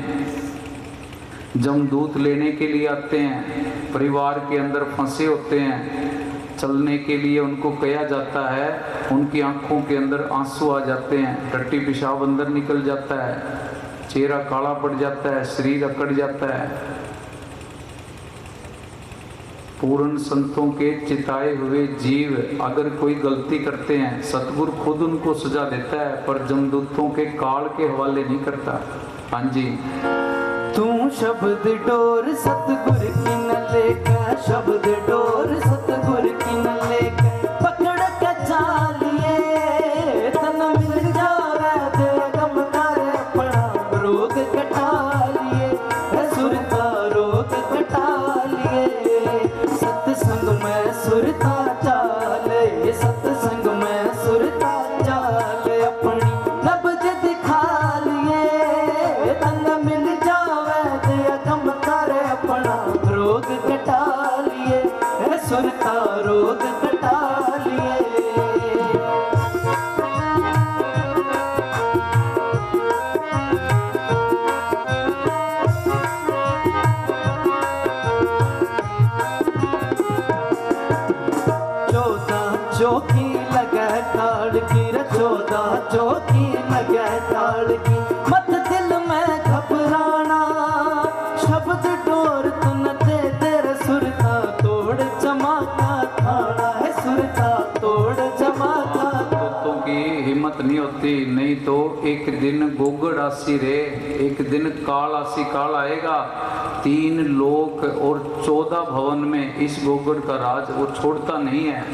जमदूत लेने के लिए आते हैं, परिवार के अंदर फंसे होते हैं, चलने के लिए उनको कहा जाता है, उनकी आंखों के अंदर आंसू आ जाते हैं, टट्टी पेशाब अंदर निकल जाता है, चेहरा काला पड़ जाता है, शरीर अकड़ जाता है। पूर्ण संतों के चिताए हुए जीव अगर कोई गलती करते हैं, सतगुरु खुद उनको सजा देता है, पर जमदूतों के काल के हवाले नहीं करता। हाँ जी। तू शब्द डोर सतगुर की न लेकर, शब्द डोर सतगुर की न लेकर, पकड़ के चालिए तन मिल जावे दे गम तारे अपना रोग कटा लिए, सुरता रोग कटा लिए। सत्संग में सुरता चाले, सत्संग में सुरता चाले, अपनी नब्ज दिखा लिए तन मिल जावे दे गम तारे अपना रोग कटा लिए, सुरता रोग कटा लिए। चौकी लगे ताड़ की, 14 चौकी लगे ताड़ की, मत दिल में घबराना, शब्द डोर तन दे तेरे सुरता तोड़ चमाका खाना है, सुरता तोड़ चमाका। दोस्तों की हिम्मत नहीं होती, नहीं तो एक दिन गोगड़ आसी रे, एक दिन काल आसी काल आएगा। 3 लोक और 14 भवन में इस गोगड़ का राज वो छोड़ता नहीं है।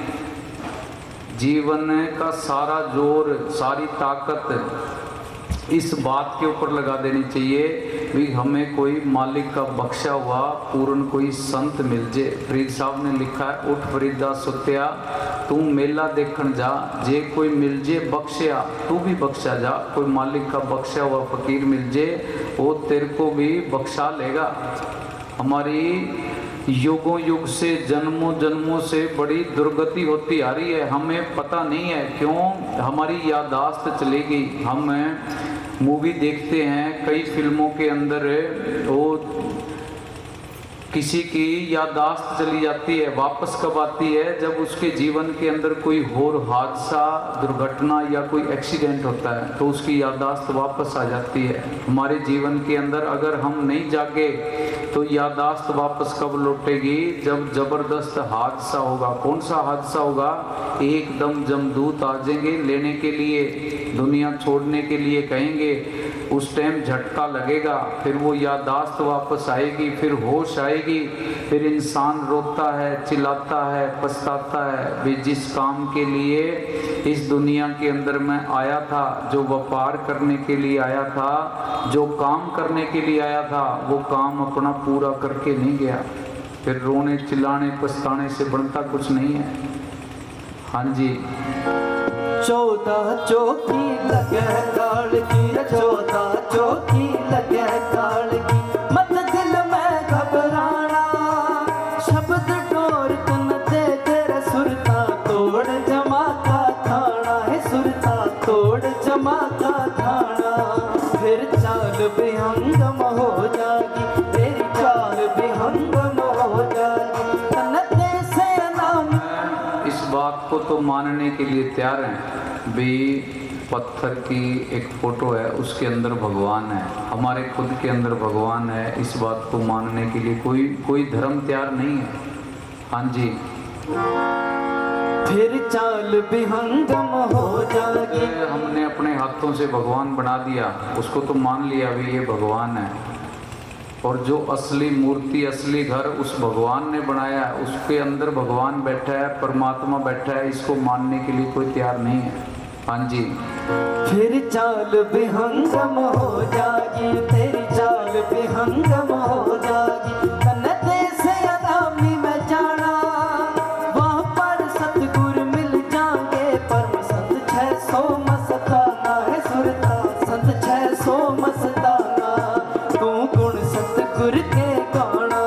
जीवन का सारा जोर, सारी ताकत इस बात के ऊपर लगा देनी चाहिए भी हमें कोई मालिक का बख्शा हुआ पूर्ण कोई संत मिल जे। फरीद साहब ने लिखा है, उठ फरीदा सुत्या तू मेला देखण जा, जे कोई मिल जे बख्शिया तू भी बख्शा जा। कोई मालिक का बख्शा हुआ फकीर मिल जे वो तेरे को भी बख्शा लेगा। हमारी युगों युग से जन्मों जन्मों से बड़ी दुर्गति होती आ रही है, हमें पता नहीं है क्यों। हमारी याददाश्त चली गई। हम मूवी देखते हैं, कई फिल्मों के अंदर वो किसी की याददाश्त चली जाती है, वापस कब आती है जब उसके जीवन के अंदर कोई और हादसा दुर्घटना या कोई एक्सीडेंट होता है तो उसकी याददाश्त वापस आ जाती है। हमारे जीवन के अंदर अगर हम नहीं जागे तो याददाश्त वापस कब लौटेगी, जब जबरदस्त हादसा होगा। कौन सा हादसा होगा? एकदम जमदूत आ जाएंगे लेने के लिए, दुनिया छोड़ने के लिए कहेंगे, उस टाइम झटका लगेगा, फिर वो याददाश्त वापस आएगी, फिर होश आएगी, फिर इंसान रोता है, चिल्लाता है, पछताता है भी जिस काम के लिए इस दुनिया के अंदर मैं आया था, जो व्यापार करने के लिए आया था, जो काम करने के लिए आया था, वो काम अपना पूरा करके नहीं गया। फिर रोने चिल्लाने पछताने से बनता कुछ नहीं है। हाँ जी, 14 चौकी लगे काल की, 14 चौकी लगे काल की, मत दिल में घबराना, शब्द डोर तन दे तेरा सुरता तोड़ जमा का थाना है, सुरता तोड़ जमा का थाना। फिर चाल बेहंगम हो जाएगी, तेरी चाल बेहंगम हो जाएगी, तन दे से नाम। इस बात को तो मानने के लिए तैयार हैं भी पत्थर की एक फोटो है, उसके अंदर भगवान है, हमारे खुद के अंदर भगवान है। इस बात को मानने के लिए कोई धर्म तैयार नहीं है। हाँ जी, फिर चाल बेहंगम हो जाएगी। हमने अपने हाथों से भगवान बना दिया, उसको तो मान लिया भी ये भगवान है, और जो असली मूर्ति असली घर उस भगवान ने बनाया है, उसके अंदर भगवान बैठा है, परमात्मा बैठा है, इसको मानने के लिए कोई तैयार नहीं है। हाँ जी, फिर चाल बेहंगम हो जाएगी, तेरी चाल बेहंगम हो जाएगी, तन दे से अगामी में जाना, वहाँ पर सतगुरु मिल जाएंगे, परम संत 600 मस्ताना है, सुरता संत 600 मस्ताना। तू गुण सतगुरु के गाना,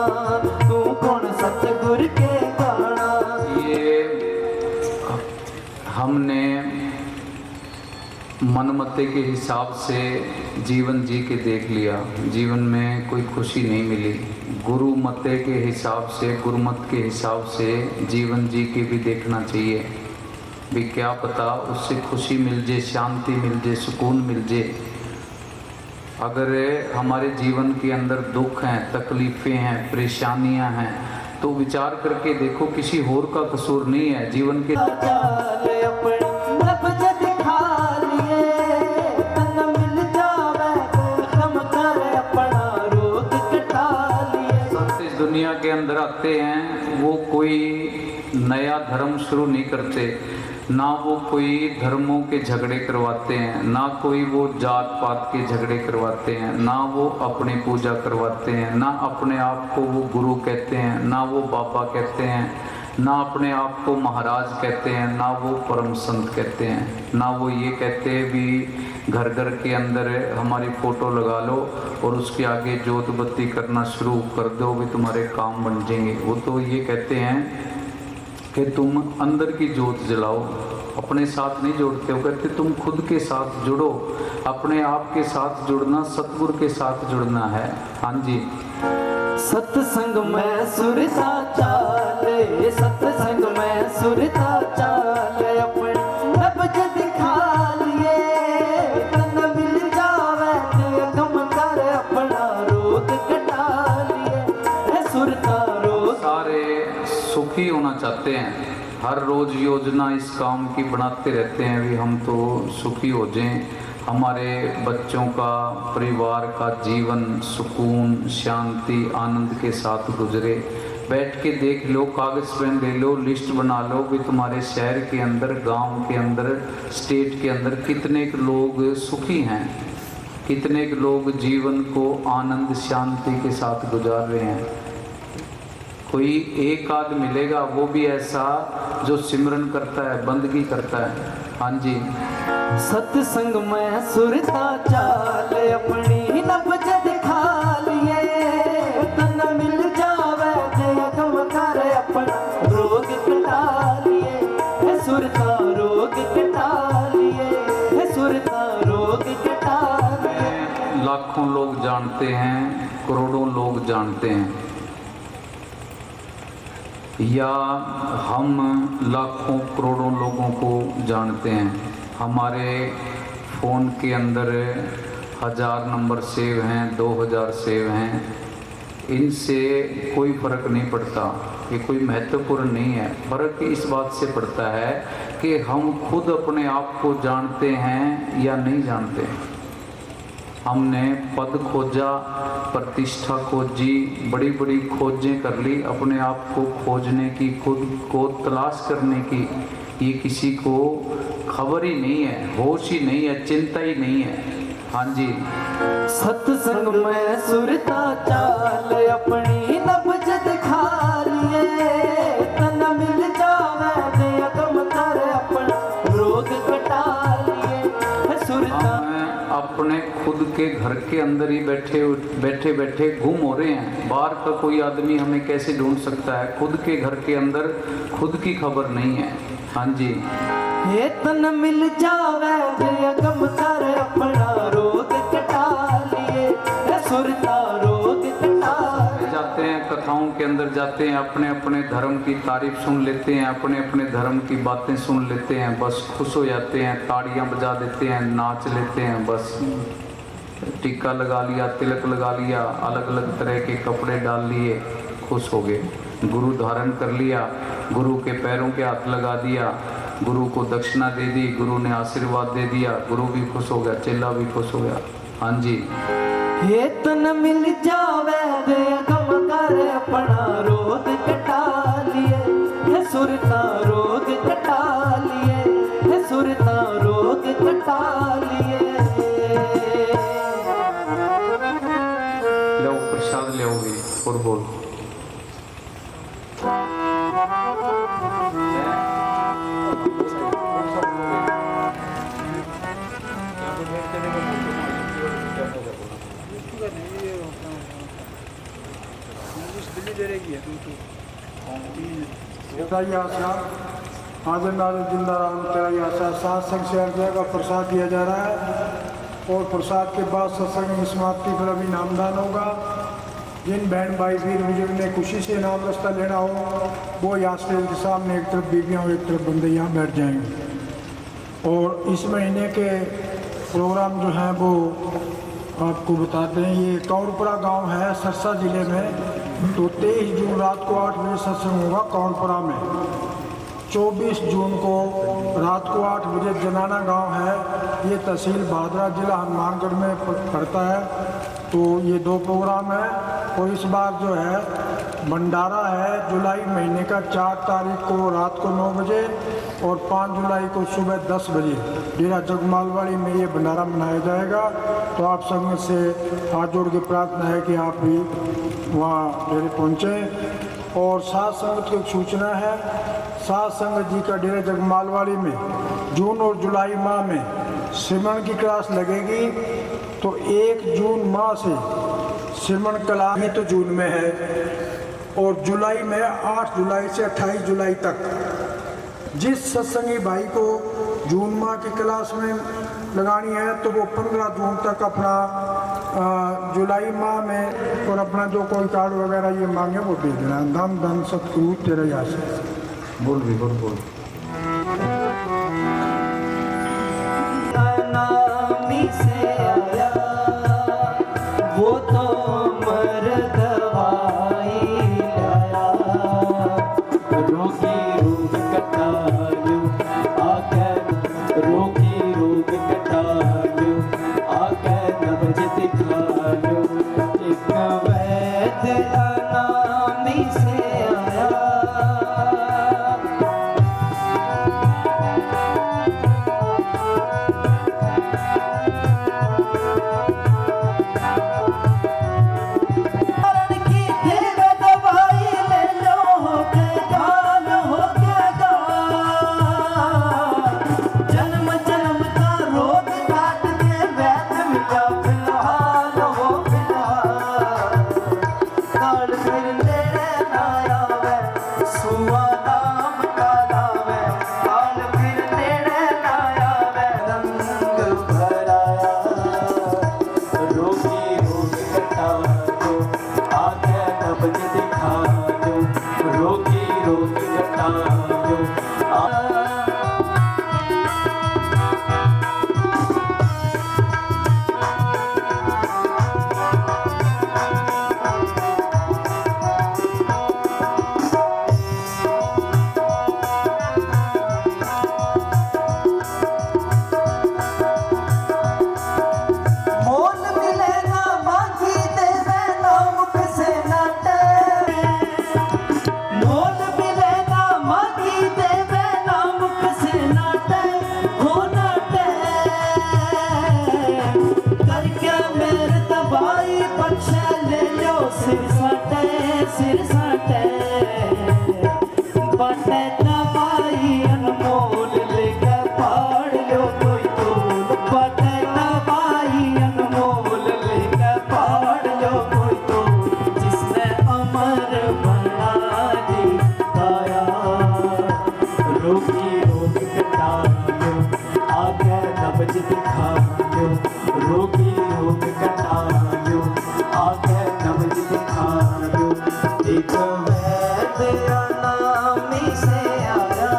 तू गुण सतगुरु के गाना। ये हमने मनमते के हिसाब से जीवन जी के देख लिया, जीवन में कोई खुशी नहीं मिली। गुरु मते के हिसाब से, गुरुमत के हिसाब से जीवन जी के भी देखना चाहिए भी क्या पता उससे खुशी मिल जाए, शांति मिल जाए, सुकून मिल जाए। अगर हमारे जीवन के अंदर दुख हैं, तकलीफ़ें हैं, परेशानियां हैं तो विचार करके देखो किसी और का कसूर नहीं है। जीवन के दुनिया के अंदर आते हैं वो कोई नया धर्म शुरू नहीं करते, ना वो कोई धर्मों के झगड़े करवाते हैं, ना कोई वो जात पात के झगड़े करवाते हैं, ना वो अपनी पूजा करवाते हैं, ना अपने आप को वो गुरु कहते हैं, ना वो बाबा कहते हैं, ना अपने आप को महाराज कहते हैं, ना वो परम संत कहते हैं, ना वो ये कहते हैं भी घर घर के अंदर हमारी फ़ोटो लगा लो और उसके आगे जोत बत्ती करना शुरू कर दो भी तुम्हारे काम बन जाएंगे। वो तो ये कहते हैं कि तुम अंदर की जोत जलाओ, अपने साथ नहीं जोड़ते हो, कहते तुम खुद के साथ जुड़ो, अपने आप के साथ जुड़ना, सतगुरु के साथ जुड़ना है। हाँ जी, सत्संग में सुरता चाले, सत्संग में सुरता चाले, अपने नब्ज दिखा लिए, तन मिल जावे ते गम कर अपना रोग कटा लिए, सुरता रोग। सारे सुखी होना चाहते हैं, हर रोज योजना इस काम की बनाते रहते हैं भी हम तो सुखी हो जाएं, हमारे बच्चों का, परिवार का जीवन सुकून, शांति, आनंद के साथ गुजरे। बैठ के देख लो, कागज़ पेन ले लो, लिस्ट बना लो कि तुम्हारे शहर के अंदर, गांव के अंदर, स्टेट के अंदर कितने लोग सुखी हैं। कितने के लोग जीवन को आनंद शांति के साथ गुजार रहे हैं। कोई एक आध मिलेगा वो भी ऐसा जो सिमरन करता है, बंदगी करता है। हाँ जी। सत्संग में सुरता चाल अपनी नब्ज दिखा लिए, तन मिल जावे जगम कर अपना रोग कटा लिए, है सुरता रोग कटा लिए, है सुरता रोग कटा लिए। लाखों लोग जानते हैं, करोड़ों लोग जानते हैं, या हम लाखों करोड़ों लोगों को जानते हैं। हमारे फ़ोन के अंदर 1000 नंबर सेव हैं, 2000 सेव हैं, इनसे कोई फ़र्क नहीं पड़ता, ये कोई महत्वपूर्ण नहीं है। फ़र्क इस बात से पड़ता है कि हम खुद अपने आप को जानते हैं या नहीं जानते। हमने पद खोजा, प्रतिष्ठा खोजी, बड़ी बड़ी खोजें कर ली, अपने आप को खोजने की, खुद को तलाश करने की ये किसी को खबर ही नहीं है, होश ही नहीं है, चिंता ही नहीं है। हाँ जी। सत्संग में सुरता चाल अपनी नब्ज दिखा लिए, तन मिल जावे जगम कर अपना रोग कटा लिए, है सुरता। अपने खुद के घर के अंदर ही बैठे बैठे गुम हो रहे हैं। बाहर का कोई आदमी हमें कैसे ढूंढ सकता है? खुद के घर के अंदर खुद की खबर नहीं है। हाँ जी। ये तन मिल जावे जगम कर अपना रोग कटा लिए, है सुरता रोग कटा जाते हैं, कथाओं के अंदर जाते हैं, अपने अपने धर्म की तारीफ सुन लेते हैं, अपने अपने धर्म की बातें सुन लेते हैं, बस खुश हो जाते हैं, ताड़ियां बजा देते हैं, नाच लेते हैं, बस टीका लगा लिया, तिलक लगा लिया, अलग अलग तरह के कपड़े डाल लिए, खुश हो गए। गुरु धारण कर लिया, गुरु के पैरों के हाथ लगा दिया, गुरु को दक्षिणा दे दी, गुरु ने आशीर्वाद दे दिया, गुरु भी खुश हो गया, चेला भी खुश हो गया। हाँ जी। ये तन मिल जावे जगम कर अपना रोग कटा लिए, है सुरता रोग कटा लिए, है सुरता रोग कटा लिए। लो प्रसाद लोगे और बोल। सत्संग से हर जगह प्रसाद दिया जा रहा है और प्रसाद के बाद सत्संग की समाप्ति पर अभी नामदान होगा। जिन बहन भाई वीर बुजुर्ग ने खुशी से नाम रास्ता लेना हो वो यहाँ स्टेज के सामने एक तरफ बीवियाँ और एक तरफ बंदे यहाँ बैठ जाएंगे। और इस महीने के प्रोग्राम जो हैं वो आपको बताते हैं। ये कौरपुरा गांव है सरसा ज़िले में। तो 23 जून रात को 8 बजे सत्संग होगा कौरपुरा में। 24 जून को रात को 8 बजे जनाना गांव है, ये तहसील भादरा जिला हनुमानगढ़ में पड़ता है। तो ये 2 प्रोग्राम है। और इस बार जो है भंडारा है जुलाई महीने का 4 तारीख को रात को 9 बजे और 5 जुलाई को सुबह 10 बजे डेरा जगमालवाड़ी में ये भंडारा मनाया जाएगा। तो आप संग से हाथ जोड़ के प्रार्थना है कि आप भी वहाँ डेरे पहुँचें। और सात संगत की सूचना है, सात संगत जी का डेरा जगमालवाड़ी में जून और जुलाई माह में सिमरन की क्लास लगेगी। तो 1 जून माह से सिमरन क्लास ही तो जून में है और जुलाई में 8 जुलाई से 28 जुलाई तक। जिस सत्संगी भाई को जून माह की क्लास में लगानी है तो वो 15 जून तक अपना जुलाई माह में और अपना जो कोई कार्ड वगैरह ये मांगे वो दे देना। धन धन सतगुरु तेरे यहाँ से बोल भी बोल। नामी से आया वो तो मर दवाई लाया, रोगी रोग कटायो आके, रोगी रोग कटायो आके नब्ज दिखायो। एक वैद्य नामी से आया कटायो मोल मिले ना मांगी देवे ना मुख से नाटे मोल मिले ना मांगी देवे ना मुख से नाटे हो नाटे करके मेरे तबाई पक्षे ले लो सिर साटे बाटे तबाई अनमोल लेके पाड़ लो कोई तोल बाटे तबाई अनमोल लेके पाड़ लो कोई तोल जिसने अमर बना दी काया रोगी रोग कटा लो आगे नब्ज दिखा लो रोगी रोग कटा लो आगे नब्ज दिखा लो एक वैद्य नामी से आया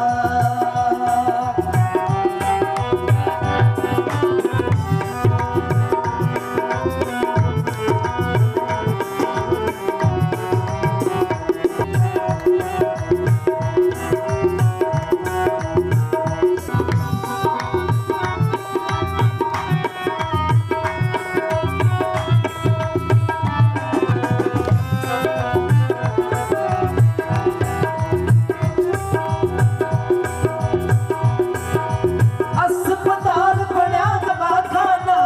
अस्पताल बड़ा दवाखाना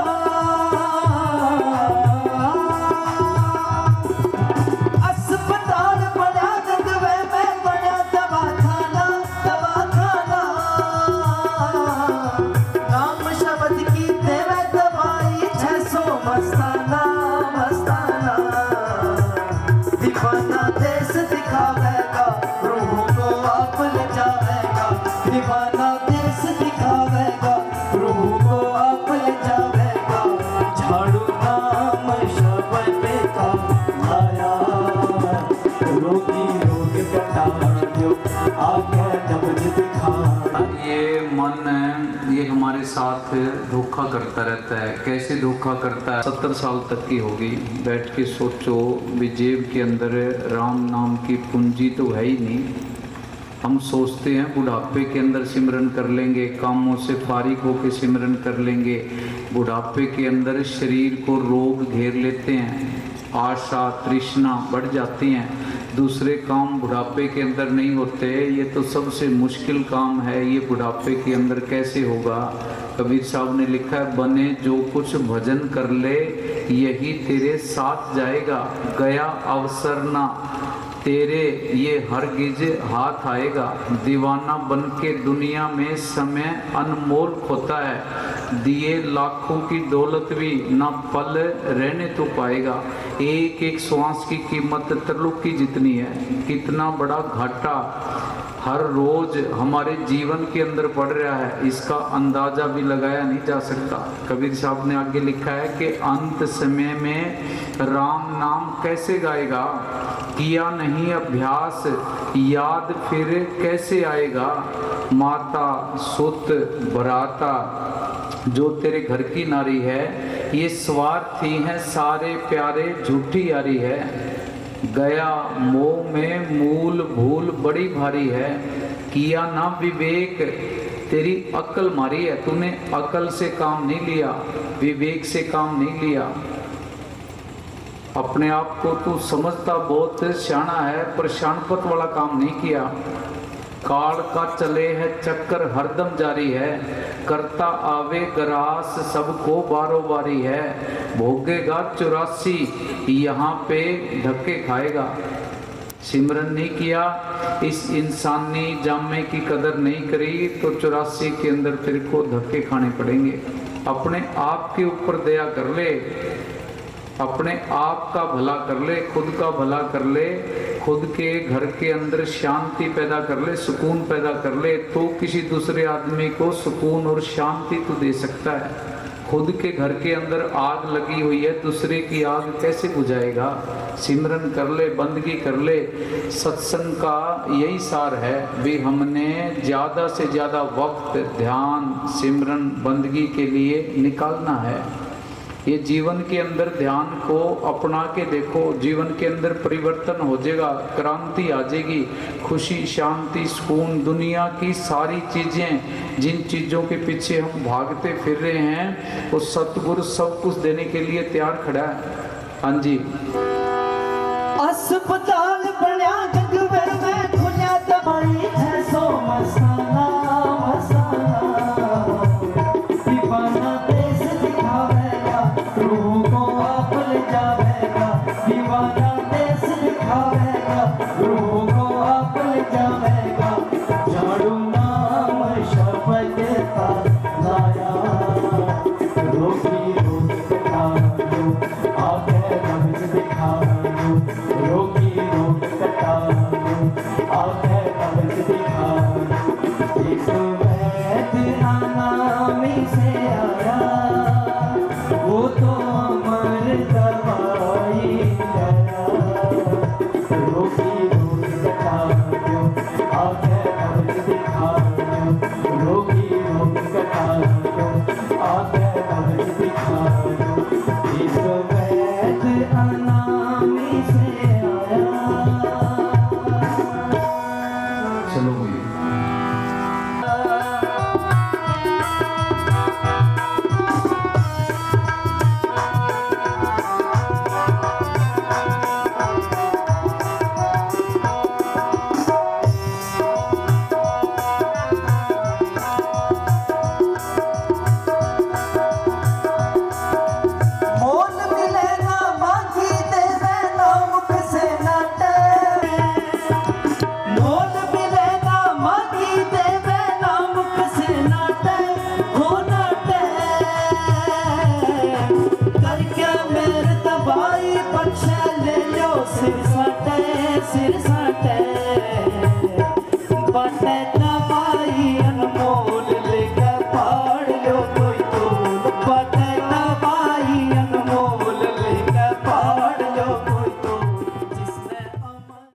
अस्पताल बड़ा गंदवे में बड़ा दवाखाना नाम शब्द की देवे दवाई 600 मस्ताना दीवाना देश दिखावेगा रूहों को आप ले जाएगा दीवाना देश दिखावेगा रूहों को आप ले जावेगा झाड़ू नाम शब्द का लाया रोगी रोग कटा दो आगे नब्ज दिखा ये मन ये हमारे साथ धोखा करता रहता है। कैसे धोखा करता है? 70 साल तक की होगी, बैठ के सोचो भी जेब के अंदर राम नाम की पूंजी तो है ही नहीं। हम सोचते हैं बुढ़ापे के अंदर सिमरन कर लेंगे, कामों से फारिग होकर सिमरन कर लेंगे। बुढ़ापे के अंदर शरीर को रोग घेर लेते हैं, आशा तृष्णा बढ़ जाती हैं, दूसरे काम बुढ़ापे के अंदर नहीं होते। ये तो सबसे मुश्किल काम है, ये बुढ़ापे के अंदर कैसे होगा? कबीर साहब ने लिखा है, बने जो कुछ भजन कर ले यही तेरे साथ जाएगा, गया अवसर ना तेरे ये हरगिज हाथ आएगा। दीवाना बन के दुनिया में समय अनमोल होता है, दिए लाखों की दौलत भी ना पल रहने तो पाएगा। एक एक श्वास की कीमत त्रिलोक की जितनी है। कितना बड़ा घाटा हर रोज हमारे जीवन के अंदर पड़ रहा है, इसका अंदाजा भी लगाया नहीं जा सकता। कबीर साहब ने आगे लिखा है कि अंत समय में राम नाम कैसे गाएगा, किया नहीं अभ्यास याद फिर कैसे आएगा। माता सुत भराता जो तेरे घर की नारी है, ये स्वार्थी है सारे प्यारे झूठी यारी है। गया मोह में मूल भूल बड़ी भारी है, किया ना विवेक तेरी अक्ल मारी है। तूने अक्ल से काम नहीं लिया, विवेक से काम नहीं लिया। अपने आप को तू समझता बहुत सियाना है, पर सियानपत वाला काम नहीं किया। काल का चले है चक्कर हरदम जारी है, करता आवे ग्रास सबको बारो बारी है। भोगेगा 84 यहाँ पे धक्के खाएगा। सिमरन नहीं किया, इस इंसानी जामे की कदर नहीं करी तो 84 के अंदर तेरे को धक्के खाने पड़ेंगे। अपने आप के ऊपर दया कर ले, अपने आप का भला कर ले, खुद का भला कर ले, खुद के घर के अंदर शांति पैदा कर ले, सुकून पैदा कर ले, तो किसी दूसरे आदमी को सुकून और शांति तो दे सकता है। खुद के घर के अंदर आग लगी हुई है, दूसरे की आग कैसे बुझाएगा। सिमरन कर ले, बंदगी कर ले। सत्संग का यही सार है भी हमने ज़्यादा से ज़्यादा वक्त ध्यान सिमरन बंदगी के लिए निकालना है। ये जीवन के अंदर ध्यान को अपना के देखो, जीवन के अंदर परिवर्तन हो जाएगा, क्रांति आ जाएगी, खुशी शांति सुकून। दुनिया की सारी चीज़ें जिन चीज़ों के पीछे हम भागते फिर रहे हैं वो सतगुरु सब कुछ देने के लिए तैयार खड़ा है। हाँ जी। अस्पताल बना